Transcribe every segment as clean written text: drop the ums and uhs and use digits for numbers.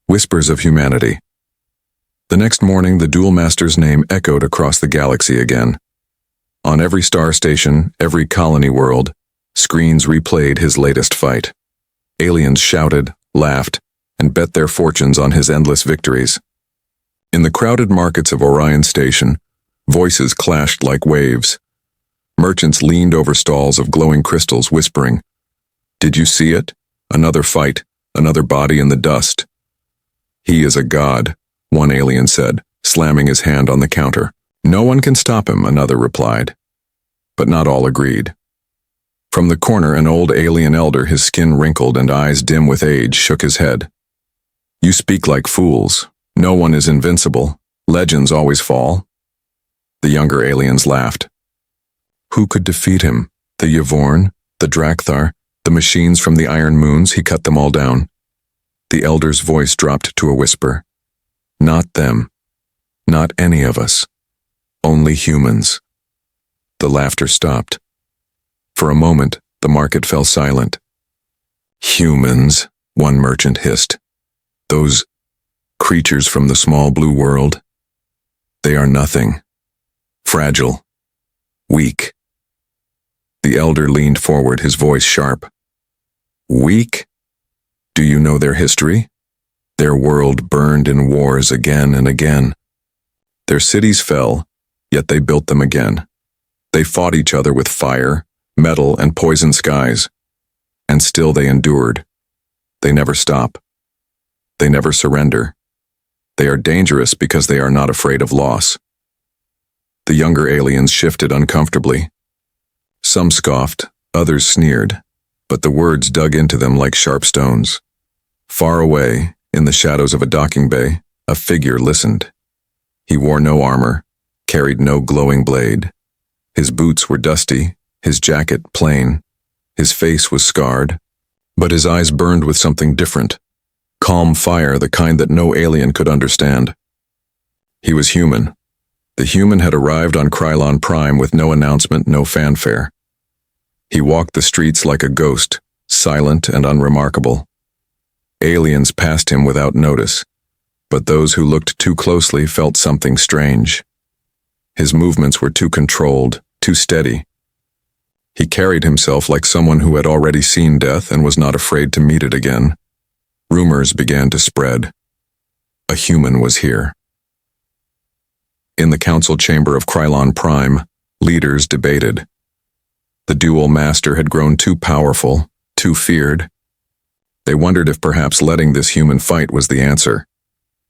Whispers of Humanity. The next morning, the Duel Master's name echoed across the galaxy again. On every star station, every colony world, screens replayed his latest fight. Aliens shouted, laughed, and bet their fortunes on his endless victories. In the crowded markets of Orion Station, voices clashed like waves. Merchants leaned over stalls of glowing crystals, whispering, "Did you see it? Another fight, another body in the dust." "He is a god," one alien said, slamming his hand on the counter. "No one can stop him," another replied. But not all agreed. From the corner, an old alien elder, his skin wrinkled and eyes dim with age, shook his head. "You speak like fools. No one is invincible. Legends always fall." The younger aliens laughed. Who could defeat him? The Yavorn, the Drakthar, the machines from the Iron Moons? He cut them all down. The elder's voice dropped to a whisper. "Not them. Not any of us. Only humans." The laughter stopped. For a moment, the market fell silent. "Humans," one merchant hissed. "Those creatures from the small blue world. They are nothing. Fragile. Weak." The elder leaned forward, his voice sharp. "Weak? Do you know their history? Their world burned in wars again and again. Their cities fell, yet they built them again. They fought each other with fire, metal, and poison skies. And still they endured. They never stop. They never surrender. They are dangerous because they are not afraid of loss." The younger aliens shifted uncomfortably. Some scoffed, others sneered, but the words dug into them like sharp stones. Far away, in the shadows of a docking bay, a figure listened. He wore no armor, carried no glowing blade. His boots were dusty, his jacket plain. His face was scarred, but his eyes burned with something different. Calm fire, the kind that no alien could understand. He was human. The human had arrived on Krylon Prime with no announcement, no fanfare. He walked the streets like a ghost, silent and unremarkable. Aliens passed him without notice, but those who looked too closely felt something strange. His movements were too controlled, too steady. He carried himself like someone who had already seen death and was not afraid to meet it again. Rumors began to spread. A human was here. In the council chamber of Krylon Prime, leaders debated. The Duel Master had grown too powerful, too feared. They wondered if perhaps letting this human fight was the answer.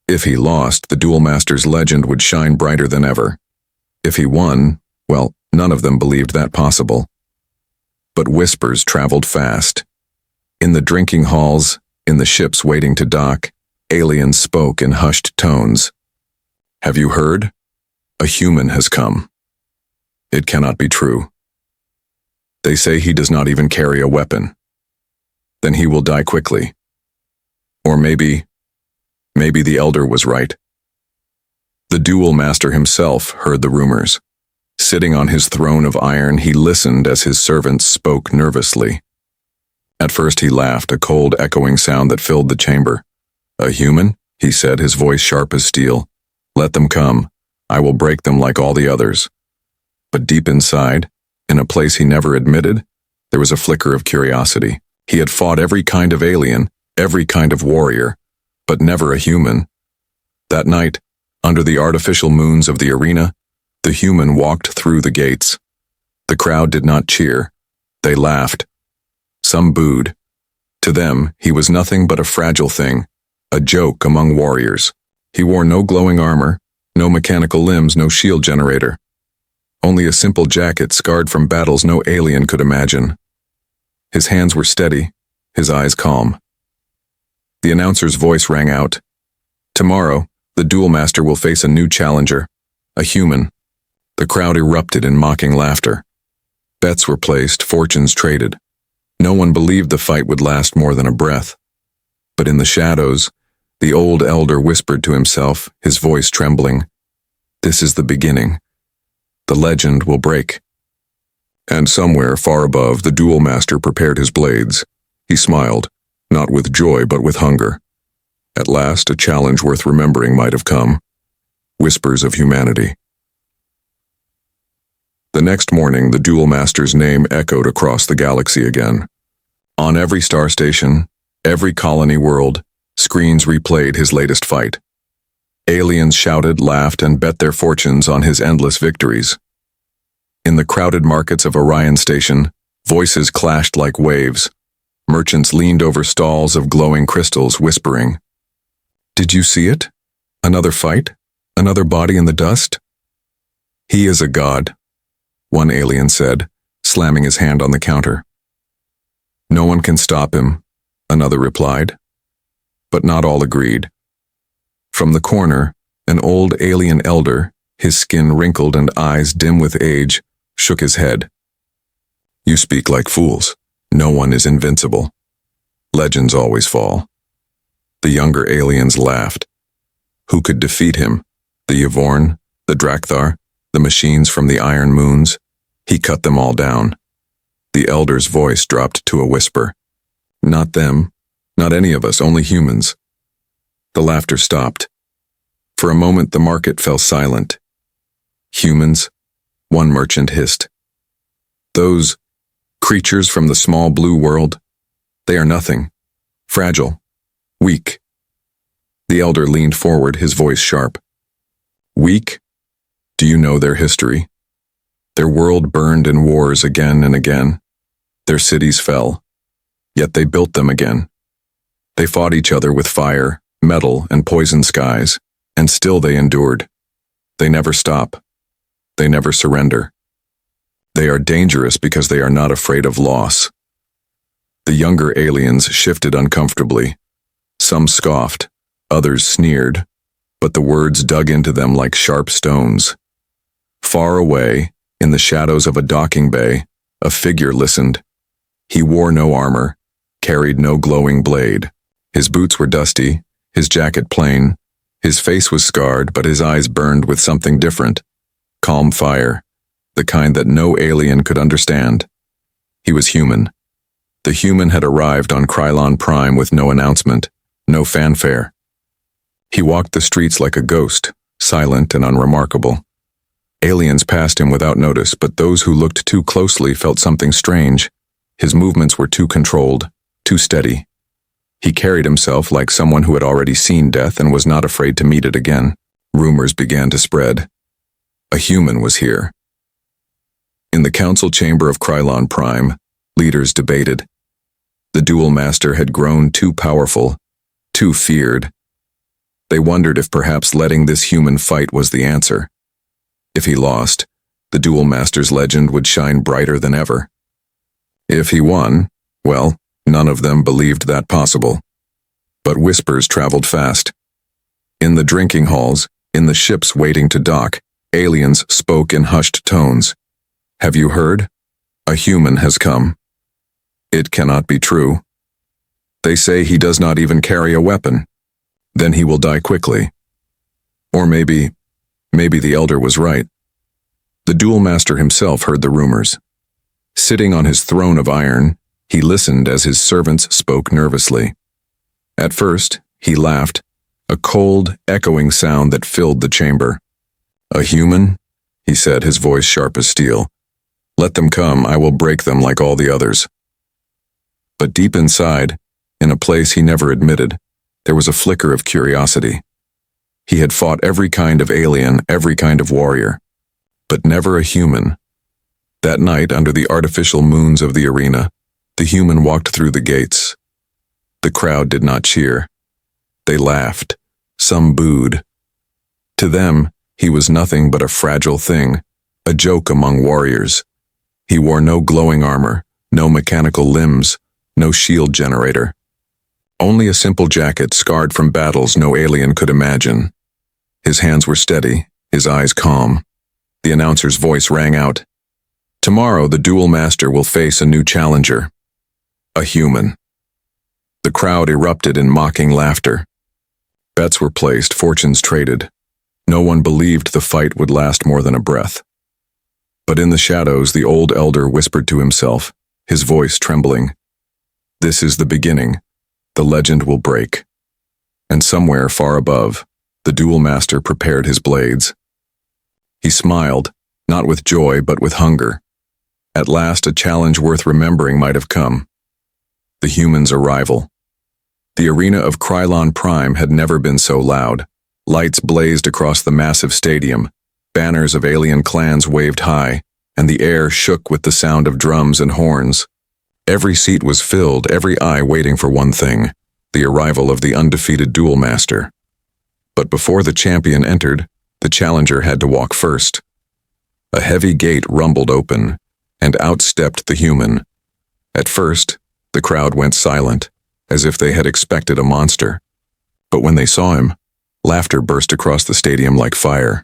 If he lost, the Duel Master's legend would shine brighter than ever. If he won, well, none of them believed that possible. But whispers traveled fast. In the drinking halls, in the ships waiting to dock, aliens spoke in hushed tones. "Have you heard? A human has come. It cannot be true. They say he does not even carry a weapon. Then he will die quickly. Or maybe the elder was right." The Duel Master himself heard the rumors. Sitting on his throne of iron, he listened as his servants spoke nervously. At first he laughed, a cold, echoing sound that filled the chamber. "A human?" he said, his voice sharp as steel. "Let them come. I will break them like all the others." But deep inside, in a place he never admitted, there was a flicker of curiosity. He had fought every kind of alien, every kind of warrior, but never a human. That night, under the artificial moons of the arena, the human walked through the gates. The crowd did not cheer. They laughed. Some booed. To them, he was nothing but a fragile thing, a joke among warriors. He wore no glowing armor, no mechanical limbs, no shield generator. Only a simple jacket scarred from battles no alien could imagine. His hands were steady, his eyes calm. The announcer's voice rang out. "Tomorrow, the Duel Master will face a new challenger, a human." The crowd erupted in mocking laughter. Bets were placed, fortunes traded. No one believed the fight would last more than a breath. But in the shadows, the old elder whispered to himself, his voice trembling, "This is the beginning. The legend will break." And somewhere far above, the Duel Master prepared his blades. He smiled, not with joy but with hunger. At last, a challenge worth remembering might have come. Whispers of humanity. The next morning, the Duel Master's name echoed across the galaxy again. On every star station, every colony world, screens replayed his latest fight. Aliens shouted, laughed, and bet their fortunes on his endless victories. In the crowded markets of Orion Station, voices clashed like waves. Merchants leaned over stalls of glowing crystals, whispering, "Did you see it? Another fight? Another body in the dust?" "He is a god," one alien said, slamming his hand on the counter. "No one can stop him," another replied. But not all agreed. From the corner, an old alien elder, his skin wrinkled and eyes dim with age, shook his head. "You speak like fools. No one is invincible. Legends always fall." The younger aliens laughed. Who could defeat him? The Yvorn, the Drakthar, the machines from the Iron Moons? He cut them all down. The elder's voice dropped to a whisper. "Not them. Not any of us, only humans." The laughter stopped. For a moment the market fell silent. "Humans?" one merchant hissed. "Those creatures from the small blue world? They are nothing. Fragile. Weak." The elder leaned forward, his voice sharp. "Weak? Do you know their history? Their world burned in wars again and again. Their cities fell. Yet they built them again. They fought each other with fire, metal, and poison skies, and still they endured. They never stop. They never surrender. They are dangerous because they are not afraid of loss." The younger aliens shifted uncomfortably. Some scoffed, others sneered, but the words dug into them like sharp stones. Far away, in the shadows of a docking bay, a figure listened. He wore no armor, carried no glowing blade. His boots were dusty, his jacket plain. His face was scarred, but his eyes burned with something different. Calm fire, the kind that no alien could understand. He was human. The human had arrived on Krylon Prime with no announcement, no fanfare. He walked the streets like a ghost, silent and unremarkable. Aliens passed him without notice, but those who looked too closely felt something strange. His movements were too controlled, too steady. He carried himself like someone who had already seen death and was not afraid to meet it again. Rumors began to spread. A human was here. In the council chamber of Krylon Prime, leaders debated. The Duel Master had grown too powerful, too feared. They wondered if perhaps letting this human fight was the answer. If he lost, the Duel Master's legend would shine brighter than ever. If he won, well, none of them believed that possible. But whispers traveled fast. In the drinking halls, in the ships waiting to dock, aliens spoke in hushed tones. "Have you heard? A human has come. It cannot be true. They say he does not even carry a weapon. Then he will die quickly." Or maybe the elder was right. The Duel Master himself heard the rumors. Sitting on his throne of iron, he listened as his servants spoke nervously. At first, he laughed, a cold, echoing sound that filled the chamber. "A human?" he said, his voice sharp as steel. "Let them come, I will break them like all the others." But deep inside, in a place he never admitted, there was a flicker of curiosity. He had fought every kind of alien, every kind of warrior, but never a human. That night, under the artificial moons of the arena, the human walked through the gates. The crowd did not cheer. They laughed. Some booed. To them, he was nothing but a fragile thing, a joke among warriors. He wore no glowing armor, no mechanical limbs, no shield generator. Only a simple jacket scarred from battles no alien could imagine. His hands were steady, his eyes calm. The announcer's voice rang out. "Tomorrow the Duel Master will face a new challenger. A human." The crowd erupted in mocking laughter. Bets were placed, fortunes traded. No one believed the fight would last more than a breath. But in the shadows, the old elder whispered to himself, his voice trembling. "This is the beginning. The legend will break." and somewhere far above, the Duel Master prepared his blades. He smiled, not with joy but with hunger. At last a challenge worth remembering might have come. The humans' arrival. The arena of Krylon Prime had never been so loud. Lights blazed across the massive stadium, banners of alien clans waved high, and the air shook with the sound of drums and horns. Every seat was filled, every eye waiting for one thing, the arrival of the undefeated Duel Master. But before the champion entered, the challenger had to walk first. A heavy gate rumbled open, and out stepped the human. At first, the crowd went silent, as if they had expected a monster. But when they saw him, laughter burst across the stadium like fire.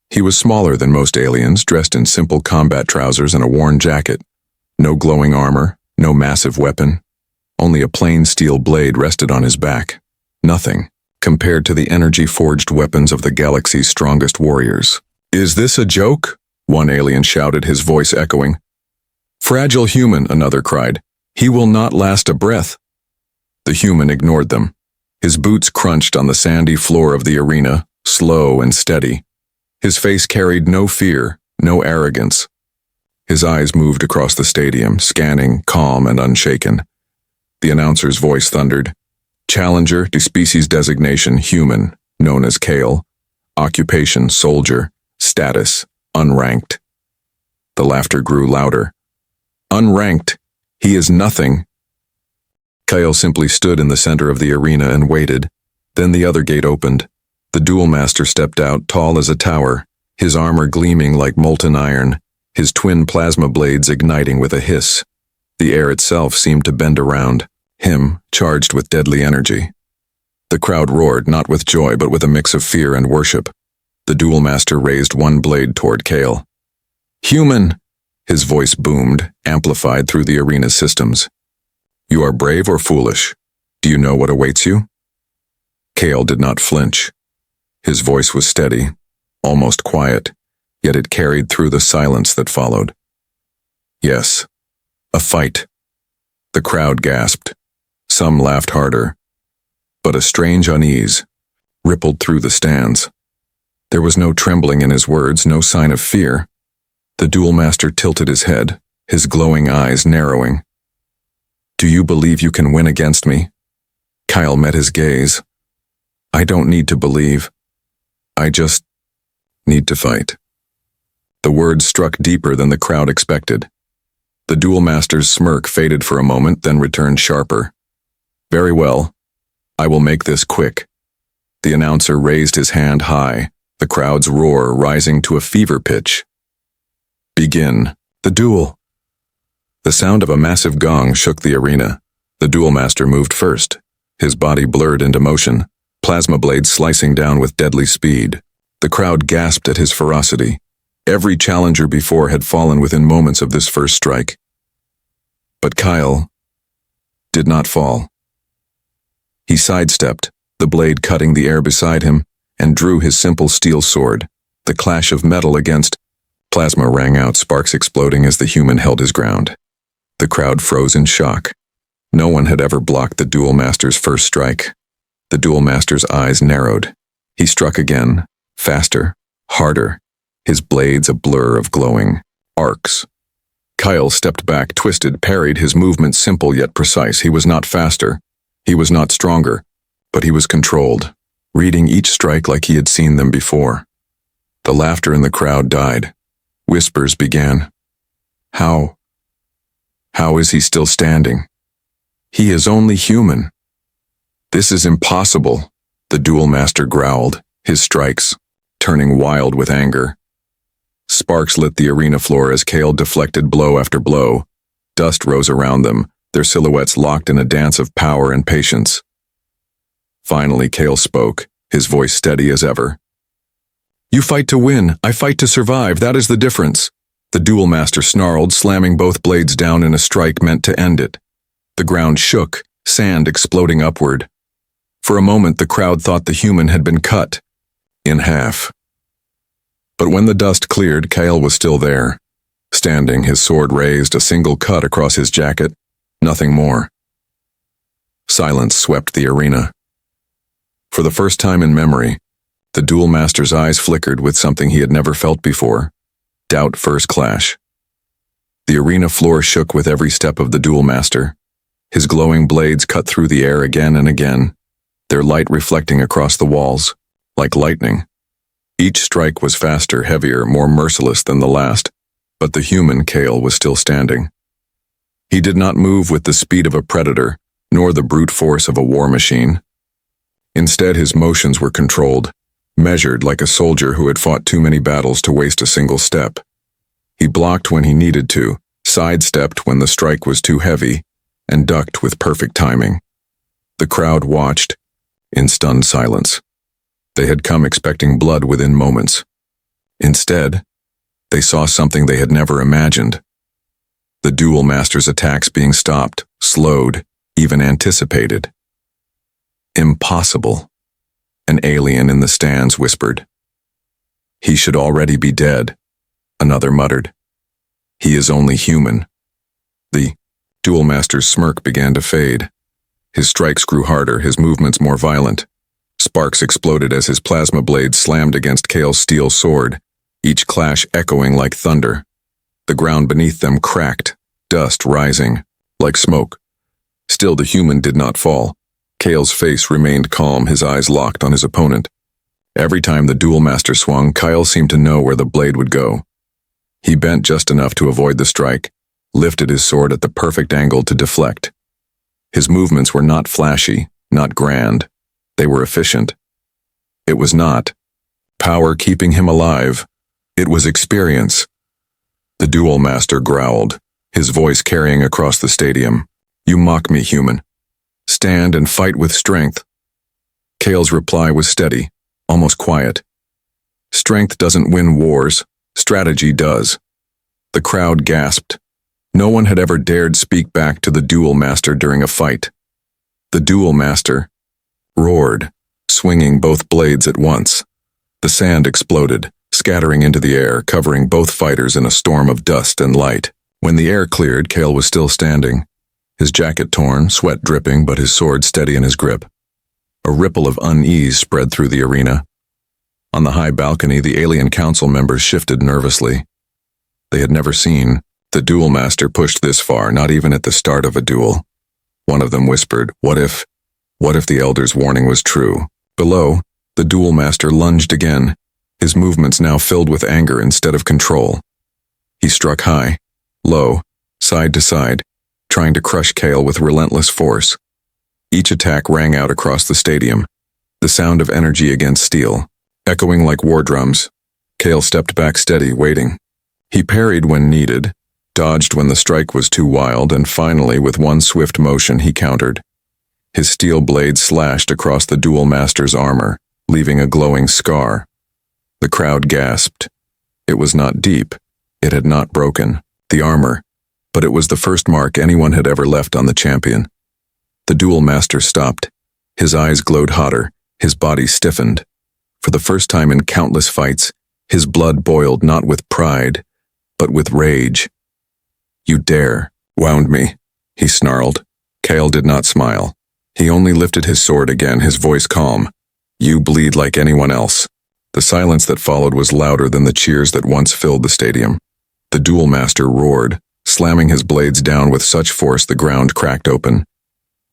He was smaller than most aliens, dressed in simple combat trousers and a worn jacket. No glowing armor, no massive weapon. Only a plain steel blade rested on his back. Nothing, compared to the energy-forged weapons of the galaxy's strongest warriors. "Is this a joke?" one alien shouted, his voice echoing. "Fragile human," another cried. "He will not last a breath." The human ignored them. His boots crunched on the sandy floor of the arena, slow and steady. His face carried no fear, no arrogance. His eyes moved across the stadium, scanning, calm and unshaken. The announcer's voice thundered. Challenger to species designation human, known as Kale. Occupation soldier. Status unranked. The laughter grew louder. Unranked? He is nothing. Kale simply stood in the center of the arena and waited. Then the other gate opened. The Duel Master stepped out, tall as a tower, his armor gleaming like molten iron, his twin plasma blades igniting with a hiss. The air itself seemed to bend around, him charged with deadly energy. The crowd roared, not with joy but with a mix of fear and worship. The Duel Master raised one blade toward Kale. "Human!" His voice boomed, amplified through the arena's systems. "You are brave or foolish? Do you know what awaits you?" Kale did not flinch. His voice was steady, almost quiet, yet it carried through the silence that followed. "Yes, a fight." The crowd gasped. Some laughed harder. But a strange unease rippled through the stands. There was no trembling in his words, no sign of fear. The Duel Master tilted his head, his glowing eyes narrowing. "Do you believe you can win against me?" Kyle met his gaze. "I don't need to believe. I just need to fight." The words struck deeper than the crowd expected. The Duel Master's smirk faded for a moment, then returned sharper. "Very well. I will make this quick." The announcer raised his hand high, the crowd's roar rising to a fever pitch. "Begin the duel." The sound of a massive gong shook the arena. The Duel Master moved first, his body blurred into motion, plasma blades slicing down with deadly speed. The crowd gasped at his ferocity. Every challenger before had fallen within moments of this first strike. But Kyle did not fall. He sidestepped, the blade cutting the air beside him, and drew his simple steel sword. The clash of metal against plasma rang out, sparks exploding as the human held his ground. The crowd froze in shock. No one had ever blocked the Duel Master's first strike. The Duel Master's eyes narrowed. He struck again, faster, harder, his blades a blur of glowing arcs. Kyle stepped back, twisted, parried, his movements simple yet precise. He was not faster, he was not stronger, but he was controlled, reading each strike like he had seen them before. The laughter in the crowd died. Whispers began. How is he still standing? He is only human. This is impossible, the Duel Master growled, his strikes turning wild with anger. Sparks lit the arena floor as Kale deflected blow after blow. Dust rose around them, their silhouettes locked in a dance of power and patience. Finally, Kale spoke, his voice steady as ever. "You fight to win, I fight to survive, that is the difference." The Duel Master snarled, slamming both blades down in a strike meant to end it. The ground shook, sand exploding upward. For a moment, the crowd thought the human had been cut in half. But when the dust cleared, Kale was still there, standing, his sword raised, a single cut across his jacket, nothing more. Silence swept the arena. For the first time in memory, the Duel Master's eyes flickered with something he had never felt before. Doubt first clash. The arena floor shook with every step of the Duel Master. His glowing blades cut through the air again and again, their light reflecting across the walls, like lightning. Each strike was faster, heavier, more merciless than the last, but the human Kale was still standing. He did not move with the speed of a predator, nor the brute force of a war machine. Instead, his motions were controlled, measured like a soldier who had fought too many battles to waste a single step. He blocked when he needed to, sidestepped when the strike was too heavy, and ducked with perfect timing. The crowd watched, in stunned silence. They had come expecting blood within moments. Instead, they saw something they had never imagined. The Duel Master's attacks being stopped, slowed, even anticipated. Impossible, an alien in the stands whispered. He should already be dead, another muttered. He is only human. The Duel Master's smirk began to fade. His strikes grew harder, his movements more violent. Sparks exploded as his plasma blades slammed against Kale's steel sword, each clash echoing like thunder. The ground beneath them cracked, dust rising, like smoke. Still the human did not fall. Kale's face remained calm, his eyes locked on his opponent. Every time the Duel Master swung, Kyle seemed to know where the blade would go. He bent just enough to avoid the strike, lifted his sword at the perfect angle to deflect. His movements were not flashy, not grand. They were efficient. It was not power keeping him alive. It was experience. The Duel Master growled, his voice carrying across the stadium. You mock me, human. Stand and fight with strength. Kale's reply was steady, almost quiet. Strength doesn't win wars, strategy does. The crowd gasped. No one had ever dared speak back to the Duel Master during a fight. The Duel Master roared, swinging both blades at once. The sand exploded, scattering into the air, covering both fighters in a storm of dust and light. When the air cleared, Kale was still standing, his jacket torn, sweat dripping, but his sword steady in his grip. A ripple of unease spread through the arena. On the high balcony, the alien council members shifted nervously. They had never seen the Duel Master pushed this far, not even at the start of a duel. One of them whispered, What if the Elder's warning was true? Below, the Duel Master lunged again, his movements now filled with anger instead of control. He struck high, low, side to side, trying to crush Kale with relentless force. Each attack rang out across the stadium, the sound of energy against steel, echoing like war drums. Kale stepped back steady, waiting. He parried when needed, dodged when the strike was too wild, and finally, with one swift motion, he countered. His steel blade slashed across the Duel Master's armor, leaving a glowing scar. The crowd gasped. It was not deep. It had not broken the armor, but it was the first mark anyone had ever left on the champion. The Duel Master stopped. His eyes glowed hotter, his body stiffened. For the first time in countless fights, his blood boiled not with pride, but with rage. You dare wound me, he snarled. Kale did not smile. He only lifted his sword again, his voice calm. You bleed like anyone else. The silence that followed was louder than the cheers that once filled the stadium. The Duel Master roared, slamming his blades down with such force the ground cracked open.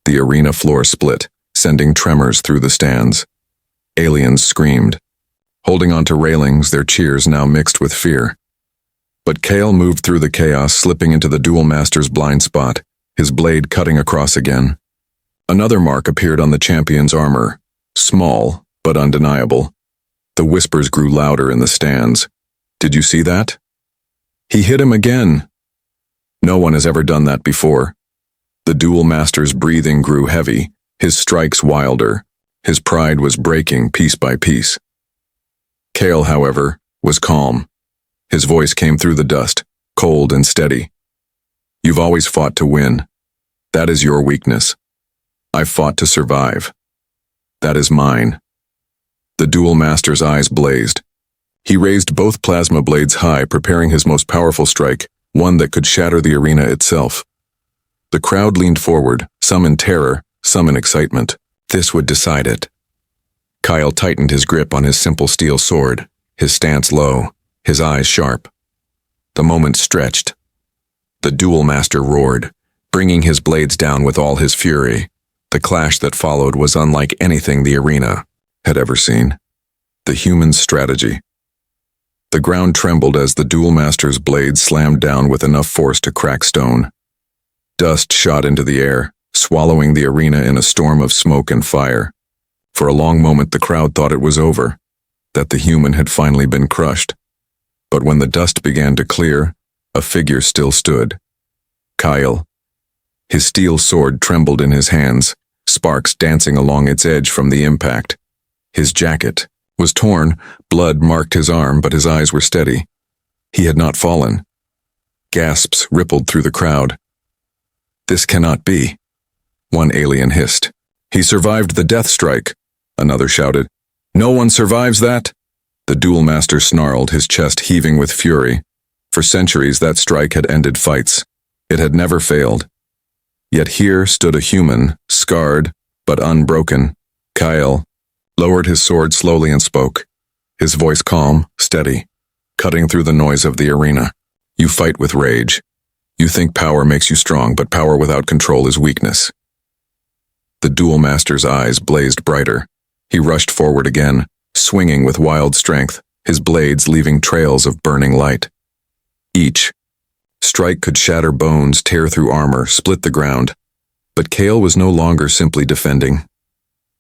The arena floor split, sending tremors through the stands. Aliens screamed, holding onto railings, their cheers now mixed with fear. But Kale moved through the chaos, slipping into the Duel Master's blind spot, his blade cutting across again. Another mark appeared on the champion's armor, small but undeniable. The whispers grew louder in the stands. Did you see that? He hit him again. No one has ever done that before. The Duel Master's breathing grew heavy, his strikes wilder. His pride was breaking piece by piece. Kale, however, was calm. His voice came through the dust, cold and steady. You've always fought to win. That is your weakness. I've fought to survive. That is mine. The Duel Master's eyes blazed. He raised both plasma blades high, preparing his most powerful strike, one that could shatter the arena itself. The crowd leaned forward, some in terror, some in excitement. This would decide it. Kyle tightened his grip on his simple steel sword, his stance low, his eyes sharp. The moment stretched. The Duel Master roared, bringing his blades down with all his fury. The clash that followed was unlike anything the arena had ever seen. The human's strategy. The ground trembled as the Duel Master's blade slammed down with enough force to crack stone. Dust shot into the air, swallowing the arena in a storm of smoke and fire. For a long moment the crowd thought it was over, that the human had finally been crushed. But when the dust began to clear, a figure still stood. Kyle. His steel sword trembled in his hands, sparks dancing along its edge from the impact. His jacket was torn, blood marked his arm, but his eyes were steady. He had not fallen. Gasps rippled through the crowd. "This cannot be," one alien hissed. "He survived the death strike," another shouted. "No one survives that." The Duel Master snarled, his chest heaving with fury. For centuries that strike had ended fights. It had never failed. Yet here stood a human, scarred, but unbroken. Kyle lowered his sword slowly and spoke, his voice calm, steady, cutting through the noise of the arena. "You fight with rage. You think power makes you strong, but power without control is weakness." The Duel Master's eyes blazed brighter. He rushed forward again, swinging with wild strength, his blades leaving trails of burning light. Each strike could shatter bones, tear through armor, split the ground. But Kale was no longer simply defending.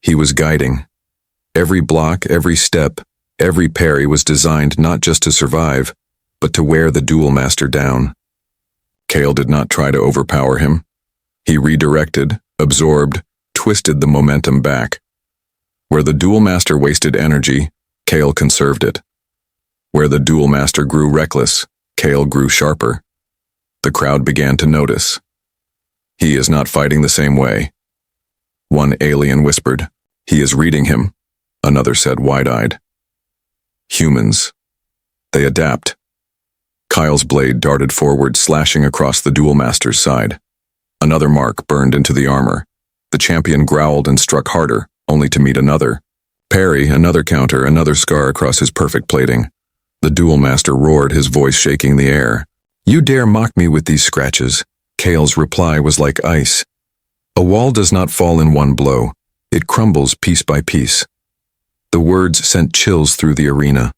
He was guiding. Every block, every step, every parry was designed not just to survive, but to wear the Duel Master down. Kale did not try to overpower him. He redirected, absorbed, twisted the momentum back. Where the Duel Master wasted energy, Kale conserved it. Where the Duel Master grew reckless, Kale grew sharper. The crowd began to notice. "He is not fighting the same way." One alien whispered. "He is reading him," another said wide-eyed. Humans. They adapt. Kyle's blade darted forward, slashing across the Duel Master's side. Another mark burned into the armor. The champion growled and struck harder, only to meet another. Parry, another counter, another scar across his perfect plating. The Duel Master roared, his voice shaking the air. "You dare mock me with these scratches?" Kale's reply was like ice. "A wall does not fall in one blow. It crumbles piece by piece." The words sent chills through the arena.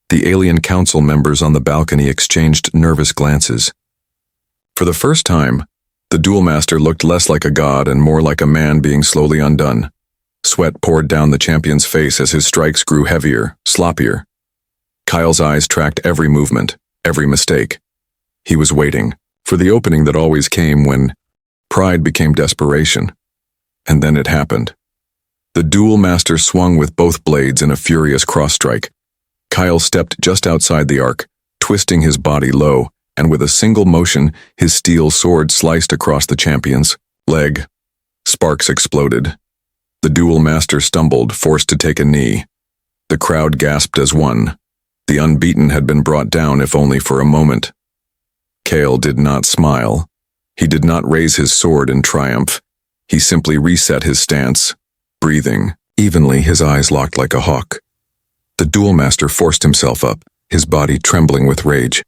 The alien council members on the balcony exchanged nervous glances. For the first time, the Duel Master looked less like a god and more like a man being slowly undone. Sweat poured down the champion's face as his strikes grew heavier, sloppier. Kyle's eyes tracked every movement, every mistake. He was waiting for the opening that always came when pride became desperation. And then it happened. The Duel Master swung with both blades in a furious cross-strike. Kyle stepped just outside the arc, twisting his body low, and with a single motion, his steel sword sliced across the champion's leg. Sparks exploded. The Duel Master stumbled, forced to take a knee. The crowd gasped as one. The unbeaten had been brought down, if only for a moment. Kale did not smile. He did not raise his sword in triumph. He simply reset his stance, breathing evenly, his eyes locked like a hawk. The Duel Master forced himself up, his body trembling with rage.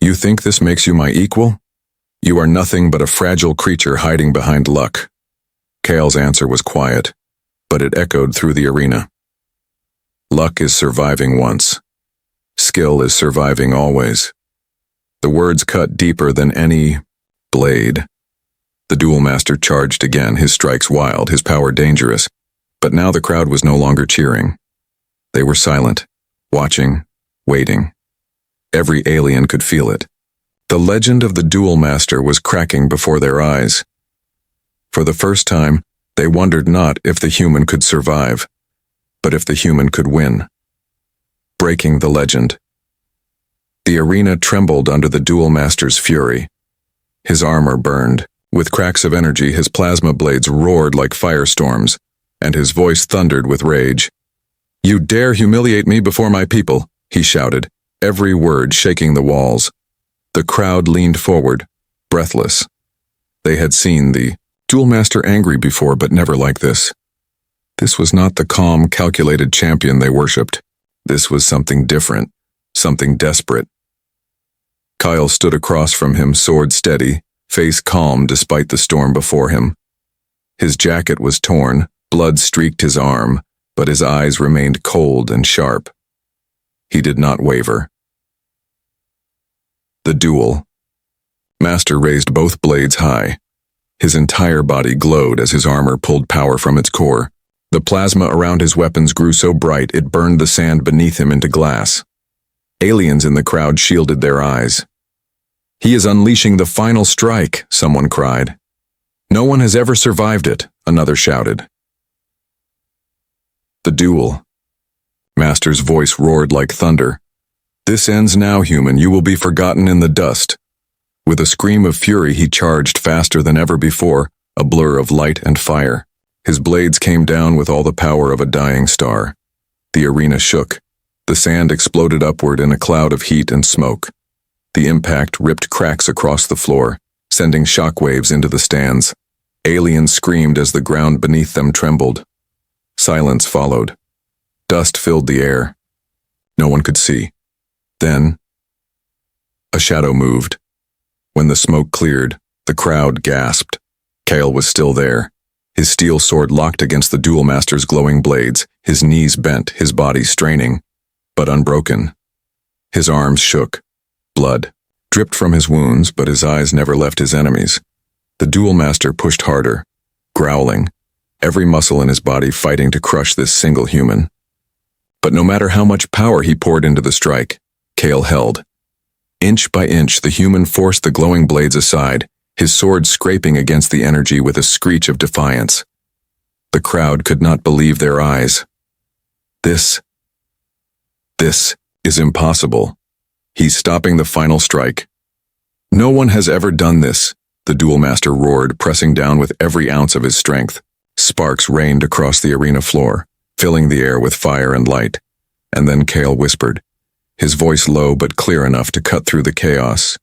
"You think this makes you my equal? You are nothing but a fragile creature hiding behind luck." Kale's answer was quiet, but it echoed through the arena. "Luck is surviving once. Skill is surviving always." The words cut deeper than any blade. The Duel Master charged again, his strikes wild, his power dangerous. But now the crowd was no longer cheering. They were silent, watching, waiting. Every alien could feel it. The legend of the Duel Master was cracking before their eyes. For the first time, they wondered not if the human could survive, but if the human could win. Breaking the legend. The arena trembled under the Duel Master's fury. His armor burned. With cracks of energy, his plasma blades roared like firestorms, and his voice thundered with rage. "You dare humiliate me before my people," he shouted, every word shaking the walls. The crowd leaned forward, breathless. They had seen the Duel Master angry before, but never like this. This was not the calm, calculated champion they worshipped. This was something different, something desperate. Kyle stood across from him, sword steady, face calm despite the storm before him. His jacket was torn, blood streaked his arm, but his eyes remained cold and sharp. He did not waver. The duel. Master raised both blades high. His entire body glowed as his armor pulled power from its core. The plasma around his weapons grew so bright it burned the sand beneath him into glass. Aliens in the crowd shielded their eyes. "He is unleashing the final strike," someone cried. "No one has ever survived it," another shouted. The duel. Master's voice roared like thunder. "This ends now, human. You will be forgotten in the dust." With a scream of fury, he charged faster than ever before, a blur of light and fire. His blades came down with all the power of a dying star. The arena shook. The sand exploded upward in a cloud of heat and smoke. The impact ripped cracks across the floor, sending shockwaves into the stands. Aliens screamed as the ground beneath them trembled. Silence followed. Dust filled the air. No one could see. Then, a shadow moved. When the smoke cleared, the crowd gasped. Kale was still there, his steel sword locked against the duel master's glowing blades, his knees bent, his body straining, but unbroken. His arms shook. Blood dripped from his wounds, but his eyes never left his enemies. The duel master pushed harder, growling, every muscle in his body fighting to crush this single human. But no matter how much power he poured into the strike, Kale held. Inch by inch, the human forced the glowing blades aside, his sword scraping against the energy with a screech of defiance. The crowd could not believe their eyes. This is impossible. He's stopping the final strike. No one has ever done this, the duel master roared, pressing down with every ounce of his strength. Sparks rained across the arena floor, filling the air with fire and light. And then Kale whispered, his voice low but clear enough to cut through the chaos.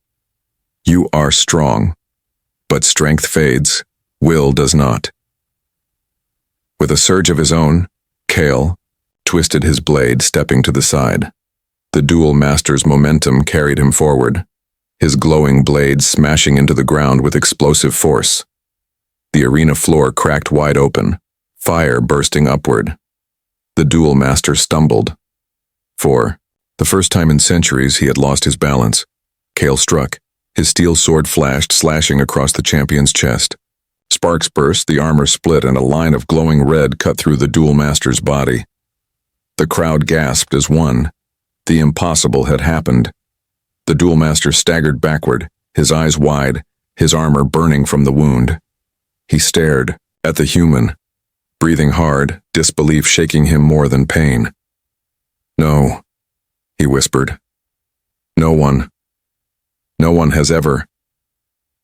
"You are strong, but strength fades, will does not." With a surge of his own, Kale twisted his blade, stepping to the side. The duel master's momentum carried him forward, his glowing blade smashing into the ground with explosive force. The arena floor cracked wide open, fire bursting upward. The duel master stumbled. For the first time in centuries, he had lost his balance. Kale struck. His steel sword flashed, slashing across the champion's chest. Sparks burst, the armor split, and a line of glowing red cut through the duel master's body. The crowd gasped as one. The impossible had happened. The duel master staggered backward, his eyes wide, his armor burning from the wound. He stared at the human, breathing hard, disbelief shaking him more than pain. "No," he whispered. No one has ever."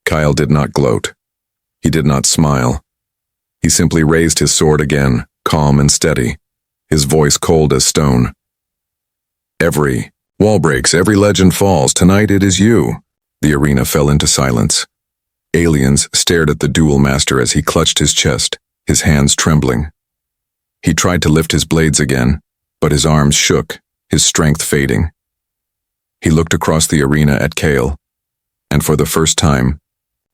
Kyle did not gloat. He did not smile. He simply raised his sword again, calm and steady, his voice cold as stone. "Every wall breaks, every legend falls. Tonight it is you." The arena fell into silence. Aliens stared at the duel master as he clutched his chest, his hands trembling. He tried to lift his blades again, but his arms shook, his strength fading. He looked across the arena at Kale, and for the first time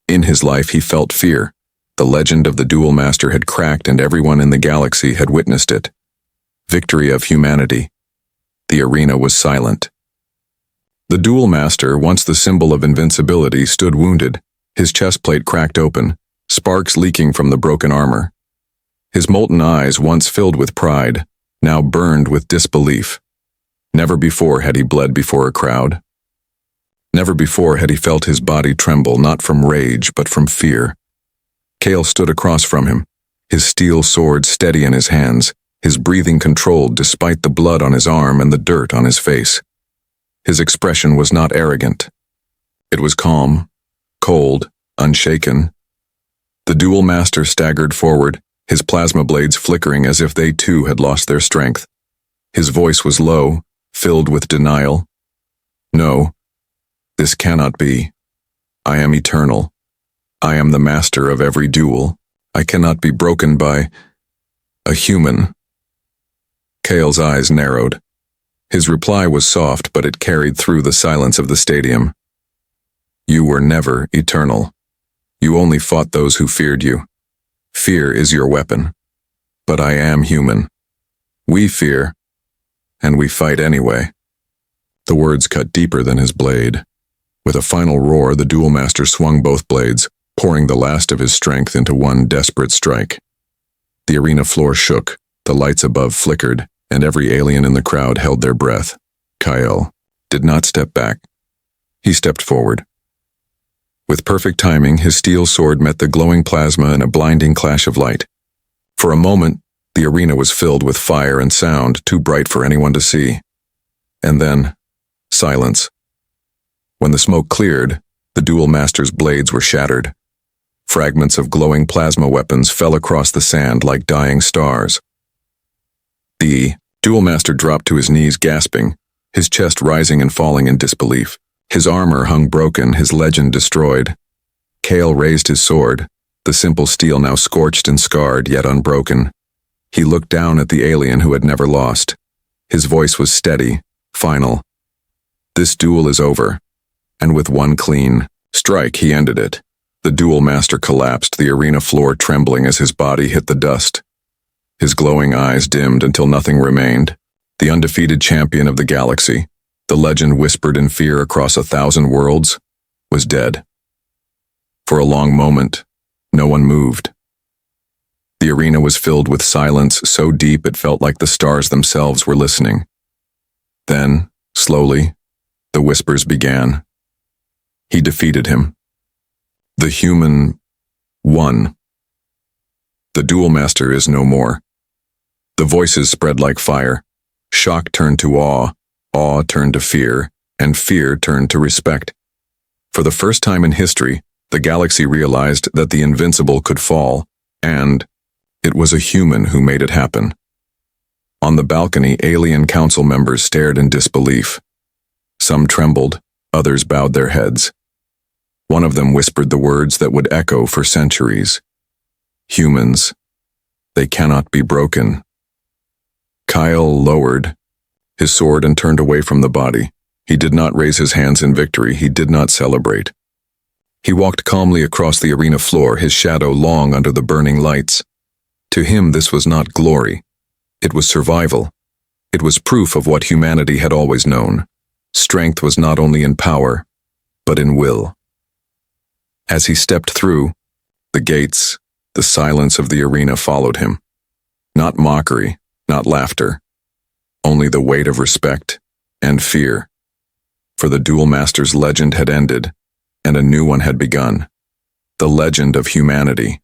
in his life he felt fear. The legend of the duel master had cracked and everyone in the galaxy had witnessed it. Victory of humanity. The arena was silent. The duel master, once the symbol of invincibility, stood wounded, his chest plate cracked open, sparks leaking from the broken armor. His molten eyes, once filled with pride, now burned with disbelief. Never before had he bled before a crowd. Never before had he felt his body tremble, not from rage, but from fear. Kale stood across from him, his steel sword steady in his hands, his breathing controlled despite the blood on his arm and the dirt on his face. His expression was not arrogant. It was calm, cold, unshaken. The duel master staggered forward, his plasma blades flickering as if they too had lost their strength. His voice was low, filled with denial. "No, this cannot be. I am eternal. I am the master of every duel. I cannot be broken by..." A human. Kale's eyes narrowed. His reply was soft, but it carried through the silence of the stadium. You were never eternal. You only fought those who feared you. Fear is your weapon. But I am human. We fear, and we fight anyway. The words cut deeper than his blade. With a final roar, the Duel Master swung both blades, pouring the last of his strength into one desperate strike. The arena floor shook, the lights above flickered, and every alien in the crowd held their breath. Kyle did not step back. He stepped forward. With perfect timing, his steel sword met the glowing plasma in a blinding clash of light. For a moment, the arena was filled with fire and sound, too bright for anyone to see. And then, silence. When the smoke cleared, the Duel Master's blades were shattered. Fragments of glowing plasma weapons fell across the sand like dying stars. The Duel Master dropped to his knees, gasping, his chest rising and falling in disbelief. His armor hung broken, his legend destroyed. Kale raised his sword, the simple steel now scorched and scarred, yet unbroken. He looked down at the alien who had never lost. His voice was steady, final. This duel is over. And with one clean strike, he ended it. The Duel Master collapsed, the arena floor trembling as his body hit the dust. His glowing eyes dimmed until nothing remained. The undefeated champion of the galaxy, the legend whispered in fear across 1,000 worlds, was dead. For a long moment, no one moved. The arena was filled with silence so deep it felt like the stars themselves were listening. Then, slowly, the whispers began. He defeated him. The human won. The Duel Master is no more. The voices spread like fire. Shock turned to awe turned to fear, and fear turned to respect. For the first time in history, the galaxy realized that the invincible could fall, and it was a human who made it happen. On the balcony, alien council members stared in disbelief. Some trembled, others bowed their heads. One of them whispered the words that would echo for centuries. Humans, they cannot be broken. Kyle lowered his sword and turned away from the body. He did not raise his hands in victory. He did not celebrate. He walked calmly across the arena floor, his shadow long under the burning lights. To him, this was not glory. It was survival. It was proof of what humanity had always known. Strength was not only in power, but in will. As he stepped through the gates, the silence of the arena followed him. Not mockery, not laughter. Only the weight of respect and fear. For the Duel Master's legend had ended, and a new one had begun. The legend of humanity.